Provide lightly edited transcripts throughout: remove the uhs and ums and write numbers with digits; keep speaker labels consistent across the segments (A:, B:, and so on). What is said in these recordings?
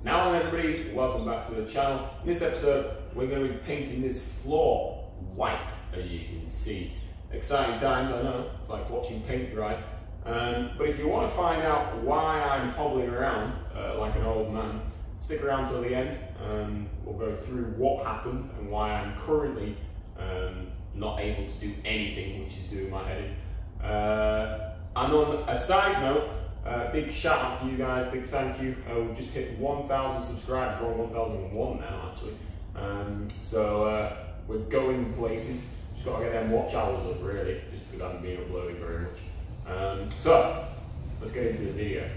A: Now everybody, welcome back to the channel. In this episode, we're going to be painting this floor white, as you can see. Exciting times, I know, it's like watching paint dry. But if you want to find out why I'm hobbling around like an old man, stick around till the end. We'll go through what happened and why I'm currently not able to do anything, which is doing my head in. And on a side note, big shout out to you guys, big thank you. We've just hit 1,000 subscribers, we're on 1,001 now actually. We're going places. Just got to get them watch hours up really, just because I haven't been uploading very much. So let's get into the video.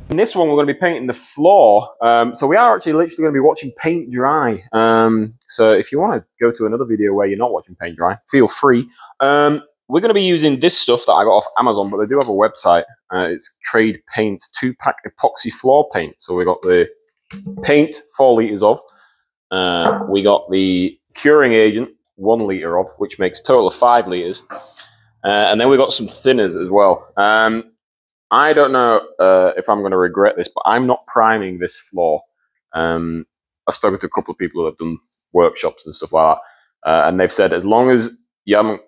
A: In this one, we're going to be painting the floor. So we are actually literally going to be watching paint dry. So if you want to go to another video where you're not watching paint dry, feel free. We're going to be using this stuff that I got off Amazon, but they do have a website. It's Trade Paint 2-pack epoxy floor paint. So we got the paint, 4 litres of. We got the curing agent, 1 litre of, which makes a total of 5 litres. And then we got some thinners as well. I don't know if I'm going to regret this, but I'm not priming this floor. I've spoken to a couple of people who have done workshops and stuff like that. And they've said as long as you haven't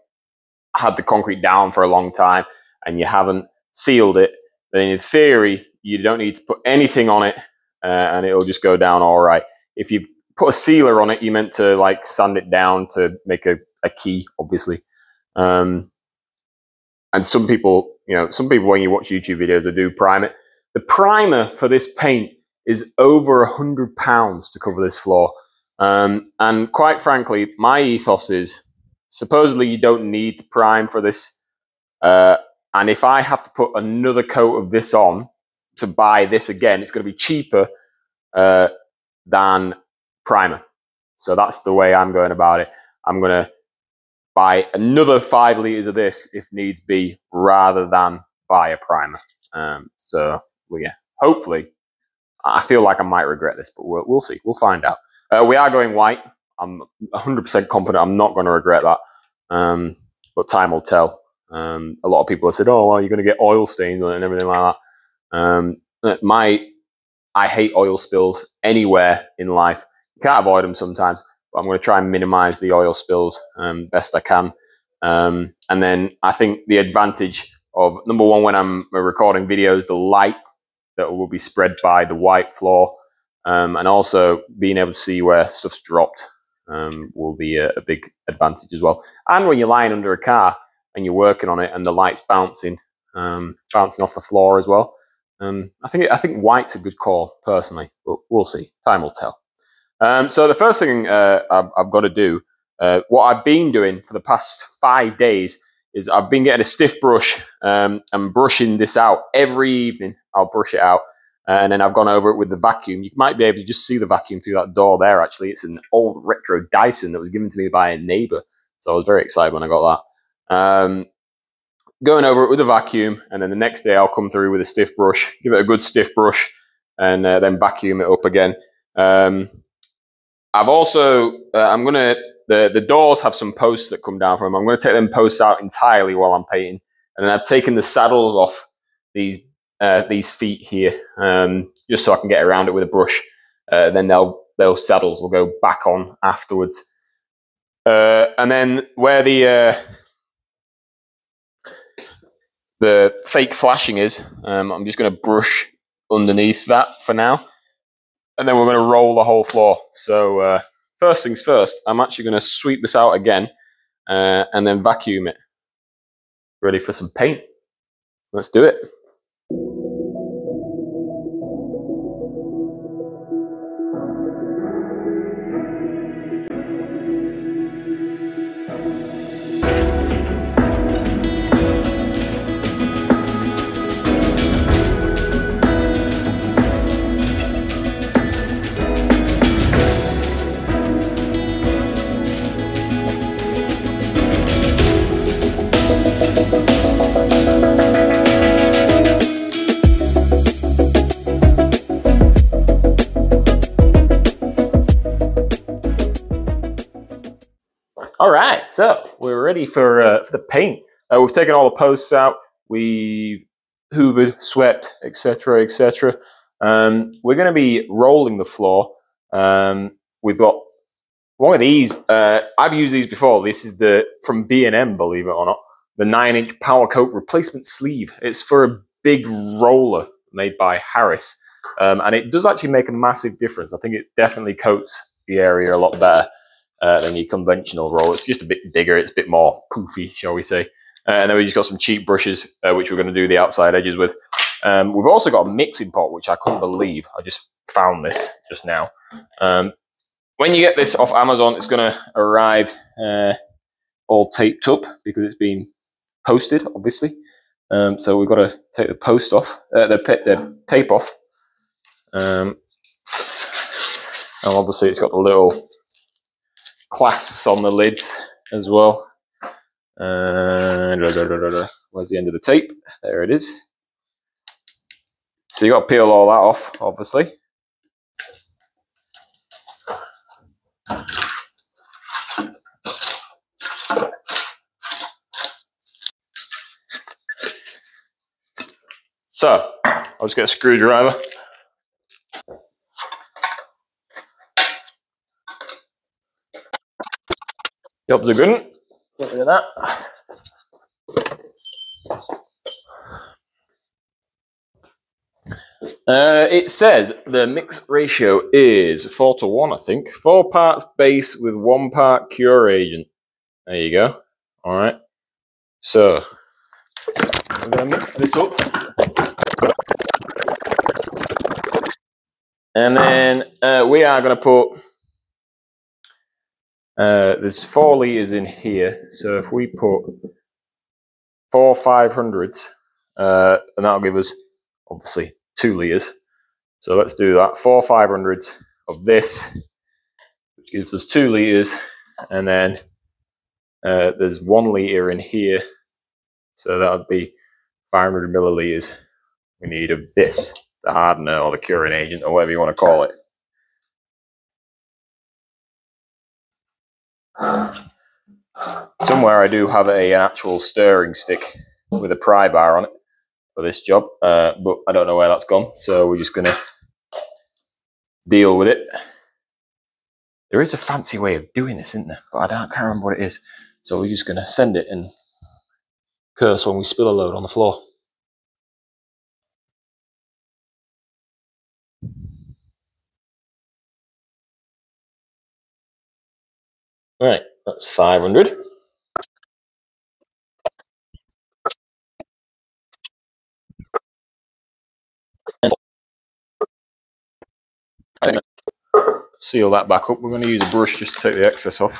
A: had the concrete down for a long time and you haven't sealed it, then in theory, you don't need to put anything on it and it'll just go down all right. If you've put a sealer on it, you meant to like sand it down to make a key, obviously. And some people, when you watch YouTube videos, they do prime it. The primer for this paint is over £100 to cover this floor. And quite frankly, my ethos is supposedly you don't need to prime for this. And if I have to put another coat of this on to buy this again, it's going to be cheaper than primer. So that's the way I'm going about it. I'm going to buy another 5 litres of this if needs be, rather than buy a primer. Well, yeah, hopefully, I feel like I might regret this, but we'll see. We'll find out. We are going white. I'm 100% confident I'm not going to regret that. But time will tell. A lot of people have said, oh, well, you're going to get oil stains and everything like that. I hate oil spills anywhere in life. You can't avoid them sometimes. But I'm going to try and minimize the oil spills best I can. And then I think the advantage of, number one, when I'm recording videos, the light that will be spread by the white floor, and also being able to see where stuff's dropped will be a big advantage as well. And when you're lying under a car and you're working on it and the light's bouncing off the floor as well. I think white's a good call, personally, but we'll see. Time will tell. So the first thing I've got to do, what I've been doing for the past 5 days, is I've been getting a stiff brush and brushing this out every evening. I'll brush it out, and then I've gone over it with the vacuum. You might be able to just see the vacuum through that door there, actually. It's an old retro Dyson that was given to me by a neighbour, so I was very excited when I got that. Going over it with a vacuum, and then the next day I'll come through with a stiff brush, give it a good stiff brush, and then vacuum it up again. I've also, the doors have some posts that come down from them. I'm going to take them posts out entirely while I'm painting. And then I've taken the saddles off these feet here, just so I can get around it with a brush. Then those saddles will go back on afterwards. And then where the fake flashing is, I'm just going to brush underneath that for now. And then we're going to roll the whole floor. So first things first, I'm actually going to sweep this out again and then vacuum it. Ready for some paint? Let's do it. All right, so we're ready for the paint. We've taken all the posts out. We've hoovered, swept, etc., etc. We're going to be rolling the floor. We've got one of these. I've used these before. This is from B&M, believe it or not, the 9-inch Power Coat replacement sleeve. It's for a big roller made by Harris, and it does actually make a massive difference. I think it definitely coats the area a lot better than your conventional roll. It's just a bit bigger. It's a bit more poofy, shall we say. And then we just got some cheap brushes, which we're going to do the outside edges with. We've also got a mixing pot, which I couldn't believe. I just found this just now. When you get this off Amazon, it's going to arrive all taped up because it's been posted, obviously. So we've got to take the post off, the tape off. And obviously it's got the little clasps on the lids as well. Where's the end of the tape? There it is. So you got to peel all that off, obviously. So I'll just get a screwdriver. Jobs are good. Get rid of that. It says the mix ratio is 4:1, I think. 4 parts base with 1 part cure agent. There you go. All right. So I'm going to mix this up. And then we are going to put, there's 4 litres in here. So if we put 4 500s, and that'll give us, obviously, 2 litres. So let's do that. 4 500s of this, which gives us 2 litres. And then there's 1 litre in here. So that would be 500 millilitres we need of this, the hardener or the curing agent or whatever you want to call it. Somewhere I do have an actual stirring stick with a pry bar on it for this job, but I don't know where that's gone, so we're just going to deal with it. There is a fancy way of doing this, isn't there? But I can't remember what it is. So we're just going to send it and curse when we spill a load on the floor. Right, that's 500. Seal that back up. We're going to use a brush just to take the excess off.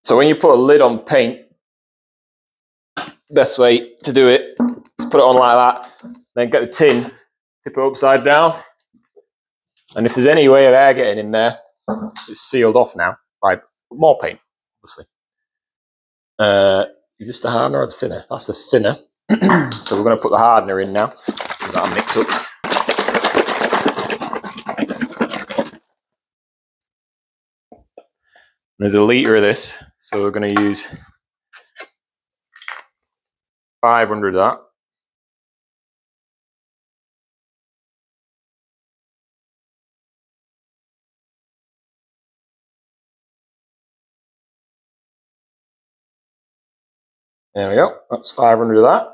A: So when you put a lid on paint, best way to do it is put it on like that, then get the tin, tip it upside down, and if there's any way of air getting in there, it's sealed off now by more paint, obviously. Is this the hardener or the thinner? That's the thinner. So we're going to put the hardener in now. Give that a mix up. There's a litre of this, so we're going to use 500 of that. There we go. That's 500 of that.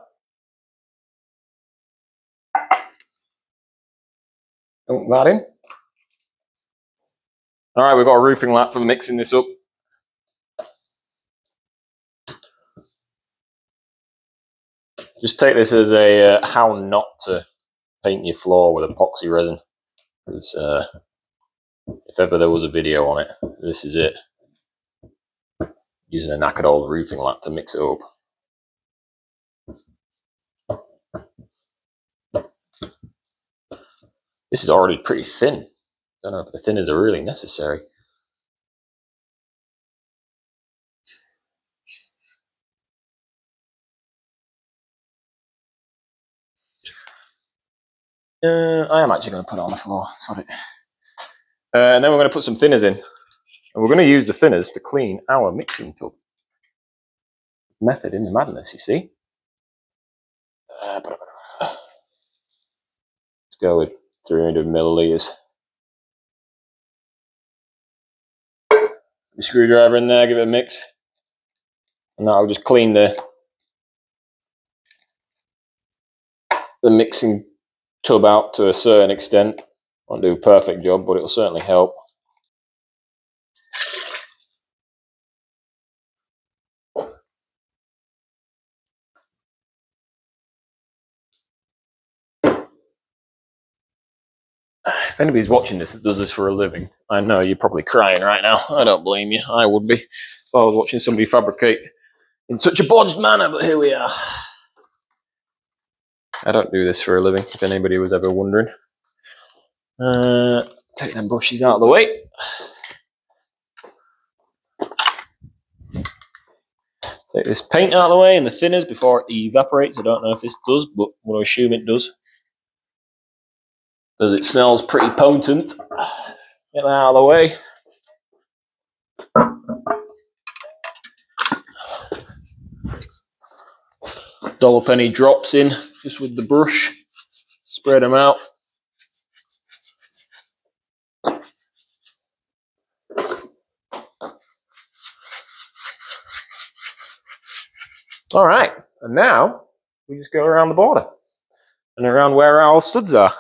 A: Dump that in. All right, we've got a roofing lap for mixing this up. Just take this as a how not to paint your floor with epoxy resin. Because if ever there was a video on it, this is it. Using a knackered old roofing lap to mix it up. This is already pretty thin. Don't know if the thinners are really necessary. I am actually going to put it on the floor. Sorry. And then we're going to put some thinners in. And we're going to use the thinners to clean our mixing tub. Method in the madness, you see. Let's go with 300 millilitres. The screwdriver in there, give it a mix. And that'll just clean the mixing tub out to a certain extent. Won't do a perfect job, but it'll certainly help. If anybody's watching this that does this for a living, I know you're probably crying right now. I don't blame you. I would be if I was watching somebody fabricate in such a bodged manner, but here we are. I don't do this for a living, if anybody was ever wondering. Take them brushes out of the way. Take this paint out of the way and the thinners before it evaporates. I don't know if this does, but I'm going to assume it does. Because it smells pretty potent. Get that out of the way. Dollop any drops in just with the brush. Spread them out. All right, and now we just go around the border and around where our studs are.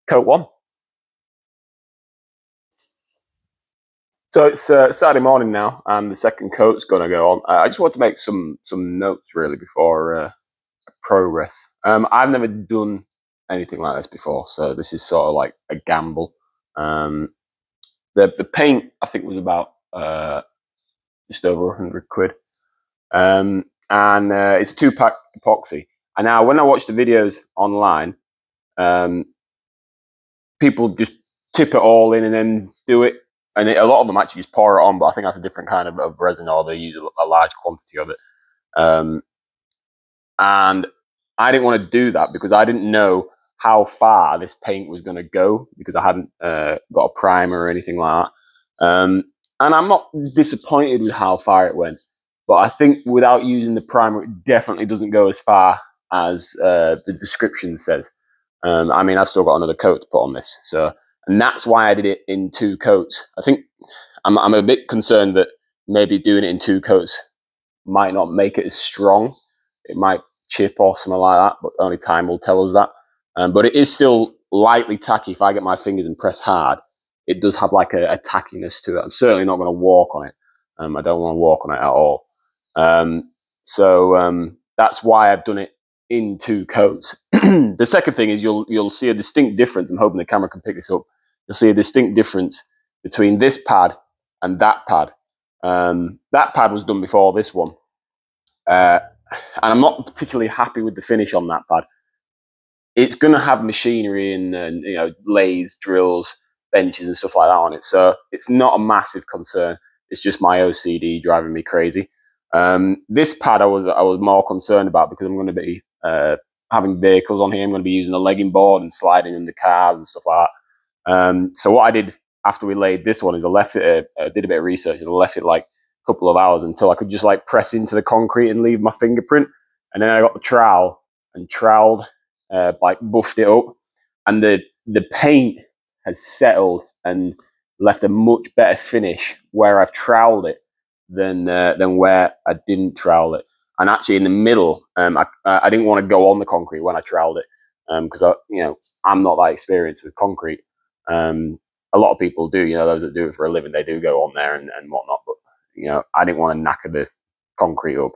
A: Coat one. So it's Saturday morning now, and the second coat's going to go on. I just want to make some notes really before progress. I've never done anything like this before, so this is sort of like a gamble. The paint I think was about just over 100 quid, and it's a 2-pack epoxy. And now when I watch the videos online, people just tip it all in and then do it. And a lot of them actually just pour it on, but I think that's a different kind of resin, or they use a large quantity of it. And I didn't want to do that because I didn't know how far this paint was going to go because I hadn't got a primer or anything like that. And I'm not disappointed with how far it went, but I think without using the primer, it definitely doesn't go as far as the description says. I mean, I've still got another coat to put on this, so, and that's why I did it in 2 coats. I think I'm a bit concerned that maybe doing it in 2 coats might not make it as strong. It might chip or something like that, but only time will tell us that. But it is still lightly tacky. If I get my fingers and press hard, it does have like a tackiness to it. I'm certainly not going to walk on it. I don't want to walk on it at all. So that's why I've done it in 2 coats. The second thing is you'll see a distinct difference. I'm hoping the camera can pick this up. You'll see a distinct difference between this pad and that pad. That pad was done before this one. And I'm not particularly happy with the finish on that pad. It's going to have machinery and you know, lathes, drills, benches and stuff like that on it. So it's not a massive concern. It's just my OCD driving me crazy. This pad I was more concerned about because I'm going to be having vehicles on here. I'm going to be using a legging board and sliding in the cars and stuff like that. So what I did after we laid this one is I left it, did a bit of research and I left it like a couple of hours until I could just like press into the concrete and leave my fingerprint. And then I got the trowel and troweled, like buffed it up, and the paint has settled and left a much better finish where I've troweled it than where I didn't trowel it. And actually in the middle, I didn't want to go on the concrete when I troweled it because I'm not that experienced with concrete. A lot of people do, you know, those that do it for a living, they do go on there and whatnot. But you know, I didn't want to knacker the concrete up,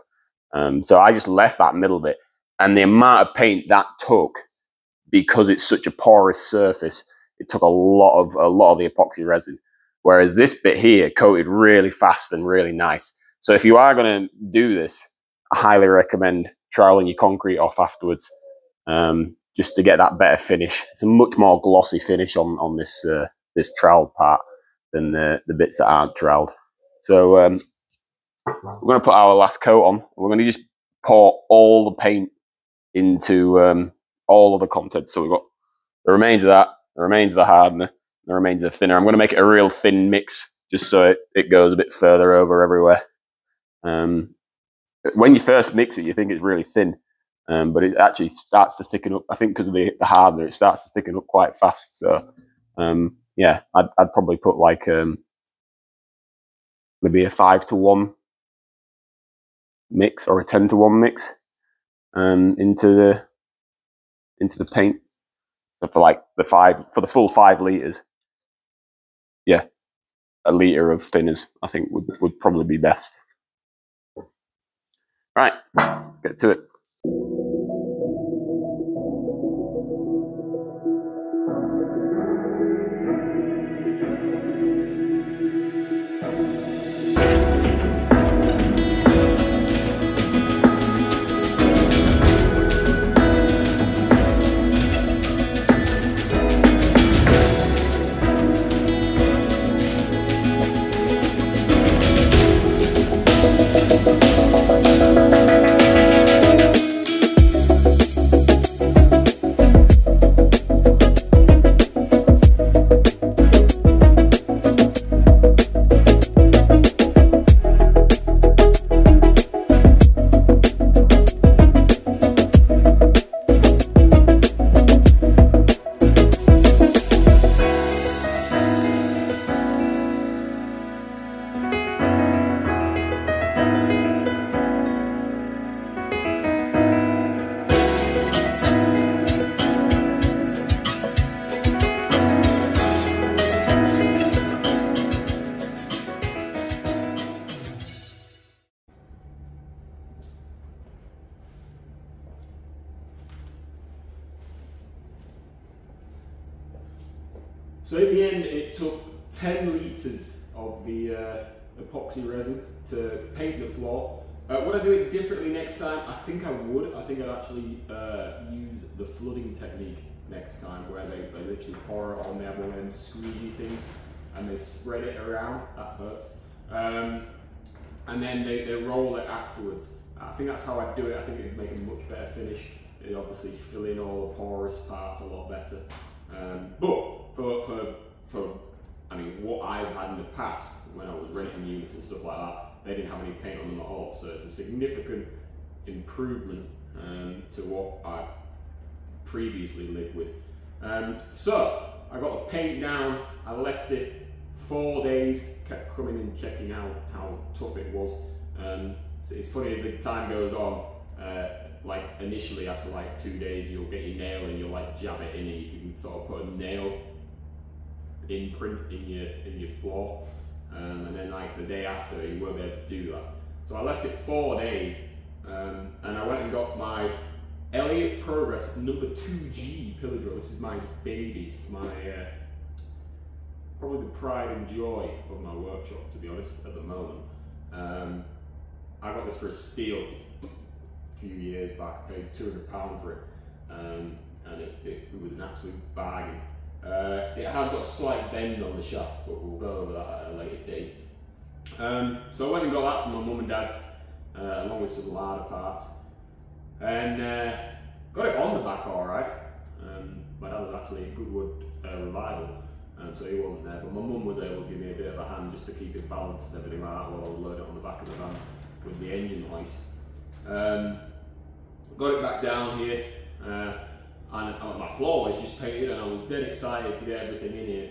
A: so I just left that middle bit. And the amount of paint that took, because it's such a porous surface, it took a lot of the epoxy resin. Whereas this bit here coated really fast and really nice. So if you are going to do this, I highly recommend troweling your concrete off afterwards, just to get that better finish. It's a much more glossy finish on this this troweled part than the bits that aren't troweled. So we're going to put our last coat on. We're going to just pour all the paint into all of the contents. So we've got the remains of that, the remains of the hardener, the remains of the thinner. I'm going to make it a real thin mix just so it goes a bit further over everywhere. When you first mix it, you think it's really thin, but it actually starts to thicken up. I think because of the hardener, it starts to thicken up quite fast. So yeah, I'd probably put like maybe a 5-to-1 mix or a 10-to-1 mix into the paint. So for like for the full 5 litres, yeah, a litre of thinners I think would probably be best. Right, get to it. So in the end, it took 10 litres of the epoxy resin to paint the floor. Would I do it differently next time? I think I would. I think I'd actually use the flooding technique next time, where they literally pour it on. They have one of them squeegee things and they spread it around. That hurts. And then they roll it afterwards. I think that's how I'd do it. I think it'd make a much better finish. it obviously fill in all the porous parts a lot better. But for I mean, what I've had in the past when I was renting units and stuff like that, they didn't have any paint on them at all. So it's a significant improvement to what I've previously lived with. So I got the paint down, I left it 4 days, kept coming and checking out how tough it was. So it's funny, as the time goes on, like initially after like 2 days you'll get your nail and you'll like jab it in and you can sort of put a nail imprint in your floor, and then like the day after you won't be able to do that. So I left it 4 days, and I went and got my Elliott Progress number 2G pillar drill. This is my baby. It's my probably the pride and joy of my workshop, to be honest, at the moment. I got this for a steal a few years back, paid £200 for it, and it was an absolute bargain. It has got a slight bend on the shaft, but we'll go over that at a later date. So I went and got that from my mum and dad's, along with some larder parts, and got it on the back all right. My dad was actually at Goodwood Revival, so he wasn't there, but my mum was able to give me a bit of a hand just to keep it balanced and everything like that while I was loading it on the back of the van with the engine hoist. Got it back down here, and my floor was just painted and I was dead excited to get everything in here.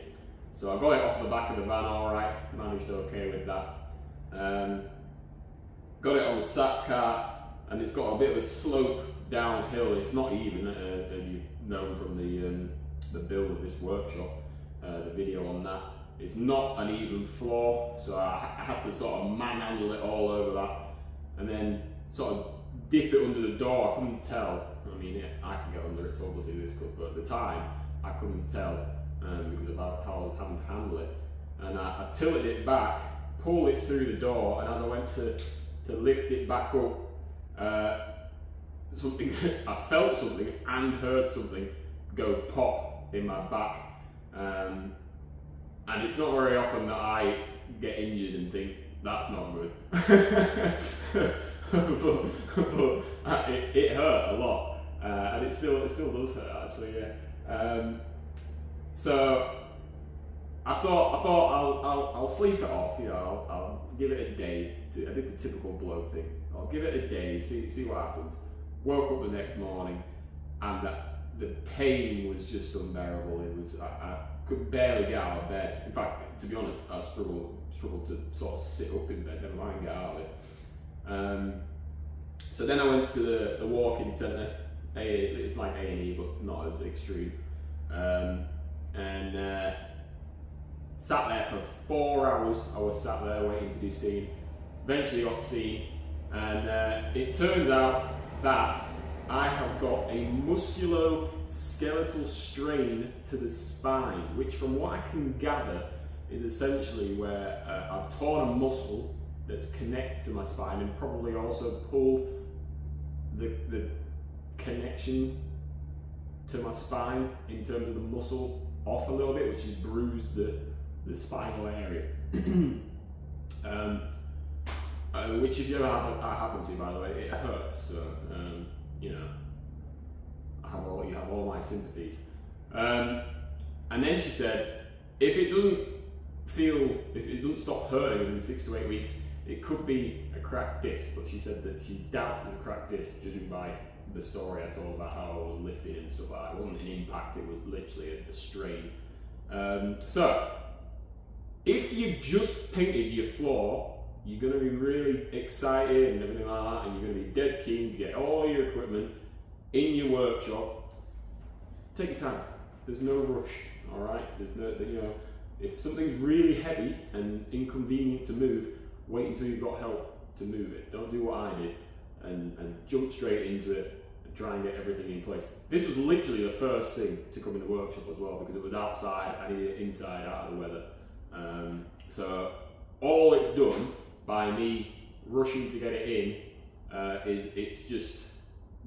A: So I got it off the back of the van all right, managed okay with that. Got it on the sack cart, and it's got a bit of a slope downhill. It's not even, as you've known from the build of this workshop, the video on that. It's not an even floor, so I had to sort of manhandle it all over that, and then sort of dip it under the door. I couldn't tell. I mean, I can get under it, so obviously this could, but at the time I couldn't tell because of how I was having to handle it. And I tilted it back, pulled it through the door, and as I went to lift it back up, something I felt something and heard something go pop in my back. And it's not very often that I get injured and think that's not good. but it hurt a lot, and it still does hurt actually. Yeah. So I thought I'll sleep it off. You know, I'll give it a day. I did the typical bloke thing. I'll give it a day, see what happens. Woke up the next morning, and the pain was just unbearable. It was I could barely get out of bed. In fact, to be honest, I struggled to sort of sit up in bed, never mind get out of it. So then I went to the walk-in centre. It's like A&E, but not as extreme. And sat there for 4 hours. I was sat there waiting to be seen. Eventually got seen, and it turns out that I have got a musculoskeletal strain to the spine, which from what I can gather is essentially where I've torn a muscle that's connected to my spine and probably also pulled the connection to my spine in terms of the muscle off a little bit, which has bruised the spinal area. Which if you ever have that happen to you, by the way, it hurts. So you know, you have all my sympathies. And then she said, if it doesn't stop hurting within 6 to 8 weeks, it could be a cracked disc. But she said that she doubts it's a cracked disc, judging by the story I told about how I was lifting and stuff like that. It wasn't an impact; it was literally a strain. So, if you've just painted your floor, you're going to be really excited and everything like that, and you're going to be dead keen to get all your equipment in your workshop. Take your time. There's no rush, all right? There's no, you know, if something's really heavy and inconvenient to move, wait until you've got help to move it. Don't do what I did and jump straight into it and try and get everything in place. This was literally the first thing to come in the workshop as well, because it was outside. I needed it inside out of the weather. So all it's done by me rushing to get it in is it's just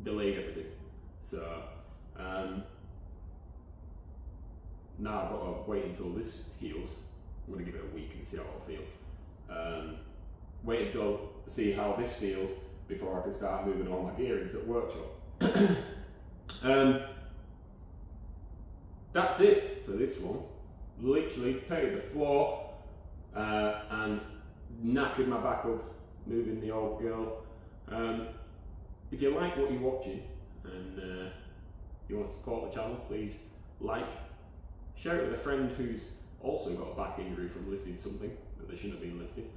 A: delayed everything. So now I've got to wait until this heals. I'm going to give it a week and see how it'll feel. Wait until see how this feels before I can start moving all my gear into the workshop. That's it for this one. Literally painted the floor and knackered my back up moving the old girl. If you like what you're watching and you want to support the channel, please like, share it with a friend who's also got a back injury from lifting something that they shouldn't have been lifting.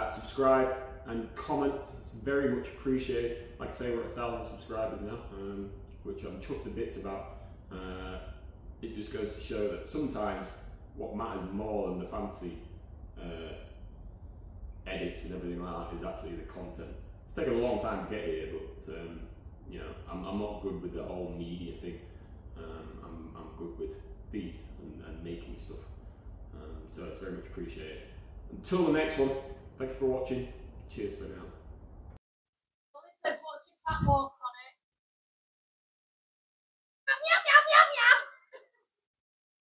A: Subscribe and comment, it's very much appreciated. Like I say, we're at 1,000 subscribers now, which I'm chuffed to bits about. It just goes to show that sometimes what matters more than the fancy edits and everything like that is actually the content. It's taken a long time to get here, but you know, I'm not good with the whole media thing. I'm good with these and making stuff. So it's very much appreciated. Until the next one, thank you for watching. Cheers for now.